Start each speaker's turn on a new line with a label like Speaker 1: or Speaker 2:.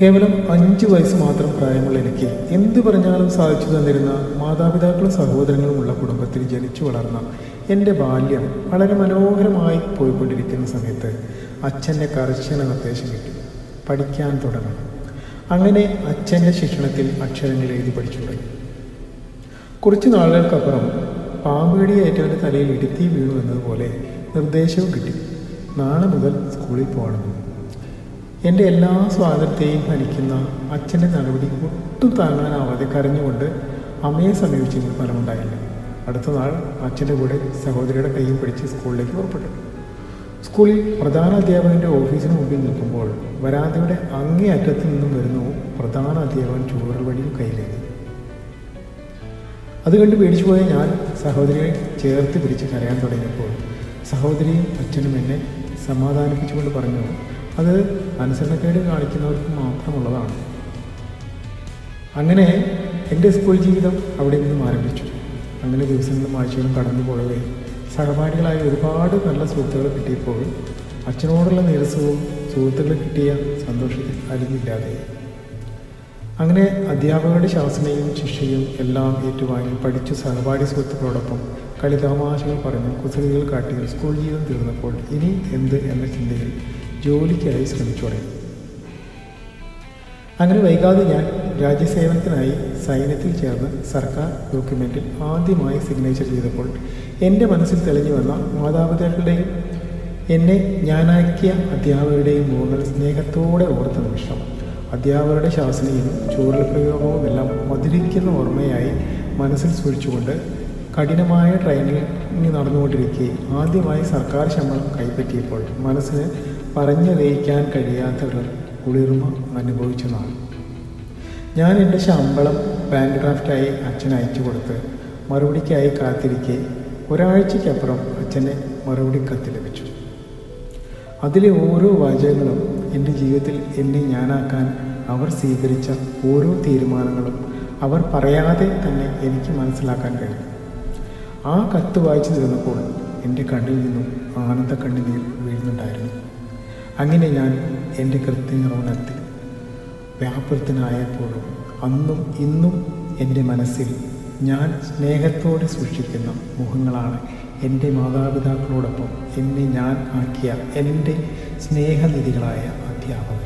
Speaker 1: കേവലം 5 വയസ്സ് മാത്രം പ്രായമുള്ള എനിക്ക് എന്തു പറഞ്ഞാലും സാധിച്ചു തന്നിരുന്ന മാതാപിതാക്കളും സഹോദരങ്ങളുമുള്ള കുടുംബത്തിൽ ജനിച്ചു വളർന്ന എൻ്റെ ബാല്യം വളരെ മനോഹരമായി പോയിക്കൊണ്ടിരിക്കുന്ന സമയത്ത് അച്ഛൻ്റെ കർശന നിർദ്ദേശം കിട്ടി. പഠിക്കാൻ തുടങ്ങണം. അങ്ങനെ അച്ഛൻ്റെ ശിക്ഷണത്തിൽ അക്ഷരങ്ങൾ എഴുതി പഠിച്ചു തുടങ്ങി. കുറച്ചു നാളുകൾക്കപ്പുറം പാമ്പുകടിയേറ്റവൻ്റെ തലയിൽ ഇടുത്തി വീണു എന്നതുപോലെ നിർദ്ദേശവും കിട്ടി. നാളെ മുതൽ സ്കൂളിൽ പോകണം. എൻ്റെ എല്ലാ സ്വാതന്ത്ര്യത്തെയും ഹനിക്കുന്ന അച്ഛൻ്റെ നടപടി ഒട്ടും താങ്ങാനാവാതെ കരഞ്ഞുകൊണ്ട് അമ്മയെ സമീപിച്ചെങ്കിൽ ഫലമുണ്ടായില്ല. അടുത്ത നാൾ അച്ഛൻ്റെ കൂടെ സഹോദരിയുടെ കൈയും പിടിച്ച് സ്കൂളിലേക്ക് പുറപ്പെട്ടു. സ്കൂളിൽ പ്രധാന അധ്യാപകൻ്റെ ഓഫീസിന് മുമ്പിൽ നിൽക്കുമ്പോൾ വരാന്തയുടെ അങ്ങേ അറ്റത്തു നിന്നും വരുന്നു പ്രധാന അധ്യാപകൻ ചൂരൽവടിയും കയ്യിലേക്ക്. അത് കണ്ട് പേടിച്ചുപോയ ഞാൻ സഹോദരിയെ ചേർത്ത് പിടിച്ച് കരയാൻ തുടങ്ങിയപ്പോൾ സഹോദരിയും അച്ഛനും എന്നെ സമാധാനിപ്പിച്ചുകൊണ്ട് പറഞ്ഞു, അത് അനുസരണക്കേട് കാണിക്കുന്നവർക്ക് മാത്രമുള്ളതാണ്. അങ്ങനെ എൻ്റെ സ്കൂൾ ജീവിതം അവിടെ നിന്നും ആരംഭിച്ചു. അങ്ങനെ ദിവസങ്ങളും ആഴ്ചകളും കടന്നു പോകവേ സഹപാഠികളായ ഒരുപാട് നല്ല സുഹൃത്തുക്കളെ കിട്ടിയപ്പോൾ അച്ഛനോടുള്ള നീരസവും സുഹൃത്തുക്കളെ കിട്ടിയ സന്തോഷത്തിൽ അലിഞ്ഞില്ലാതെ. അങ്ങനെ അധ്യാപകരുടെ ശാസനയും ശിക്ഷയും എല്ലാം ഏറ്റുവാങ്ങി പഠിച്ചു സഹപാഠി സുഹൃത്തുക്കളോടൊപ്പം കളിതമാശകൾ പറഞ്ഞ് കുസൃതികൾ കാട്ടി സ്കൂൾ ജീവിതം തീർന്നപ്പോൾ ഇനി എന്ത് എന്ന ചിന്തയിൽ ജോലിക്കായി ശ്രമിച്ചു തുടങ്ങി. അങ്ങനെ വൈകാതെ ഞാൻ രാജ്യസേവനത്തിനായി സൈന്യത്തിൽ ചേർന്ന് സർക്കാർ ഡോക്യുമെൻറ്റിൽ ആദ്യമായി സിഗ്നേച്ചർ ചെയ്തപ്പോൾ എൻ്റെ മനസ്സിൽ തെളിഞ്ഞു വന്ന മാതാപിതാക്കളുടെയും എന്നെ ഞാനാക്കിയ അധ്യാപകരുടെയും മുഖങ്ങൾ സ്നേഹത്തോടെ ഓർത്ത നിമിഷം അധ്യാപകരുടെ ശാസനയും ചൂരൽ പ്രയോഗവും എല്ലാം മധുരിക്കുന്ന ഓർമ്മയായി മനസ്സിൽ സൂക്ഷിച്ചുകൊണ്ട് കഠിനമായ ട്രെയിനിങ് നടന്നുകൊണ്ടിരിക്കെ ആദ്യമായി സർക്കാർ ശമ്പളം കൈപ്പറ്റിയപ്പോൾ മനസ്സിന് പറഞ്ഞറിയിക്കാൻ കഴിയാത്തവർ കുളിർമ അനുഭവിച്ച നാൾ. ഞാൻ എൻ്റെ ശമ്പളം ബാങ്ക് ഡ്രാഫ്റ്റായി അച്ഛന് അയച്ചു കൊടുത്ത് മറുപടിക്കായി കാത്തിരിക്കെ ഒരാഴ്ചയ്ക്കപ്പുറം അച്ഛന് മറുപടി കത്ത് ലഭിച്ചു. അതിലെ ഓരോ വാചകങ്ങളും എൻ്റെ ജീവിതത്തിൽ എന്നെ ഞാനാക്കാൻ അവർ സ്വീകരിച്ച ഓരോ തീരുമാനങ്ങളും അവർ പറയാതെ തന്നെ എനിക്ക് മനസ്സിലാക്കാൻ കഴിയും. ആ കത്ത് വായിച്ചു തീർന്നപ്പോൾ എൻ്റെ കണ്ണിൽ നിന്നും ആനന്ദ കണ്ണുനീർ വീഴുന്നുണ്ടായിരുന്നു. അങ്ങനെ ഞാൻ എൻ്റെ കൃത്യനിർവഹണത്തിൽ വ്യാപൃതനായപ്പോഴും അന്നും ഇന്നും എൻ്റെ മനസ്സിൽ ഞാൻ സ്നേഹത്തോടെ സൂക്ഷിക്കുന്ന മുഖങ്ങളാണ് എൻ്റെ മാതാപിതാക്കളോടൊപ്പം എന്നെ ഞാൻ ആക്കിയ എൻ്റെ സ്നേഹനിധികളായ അധ്യാപകർ.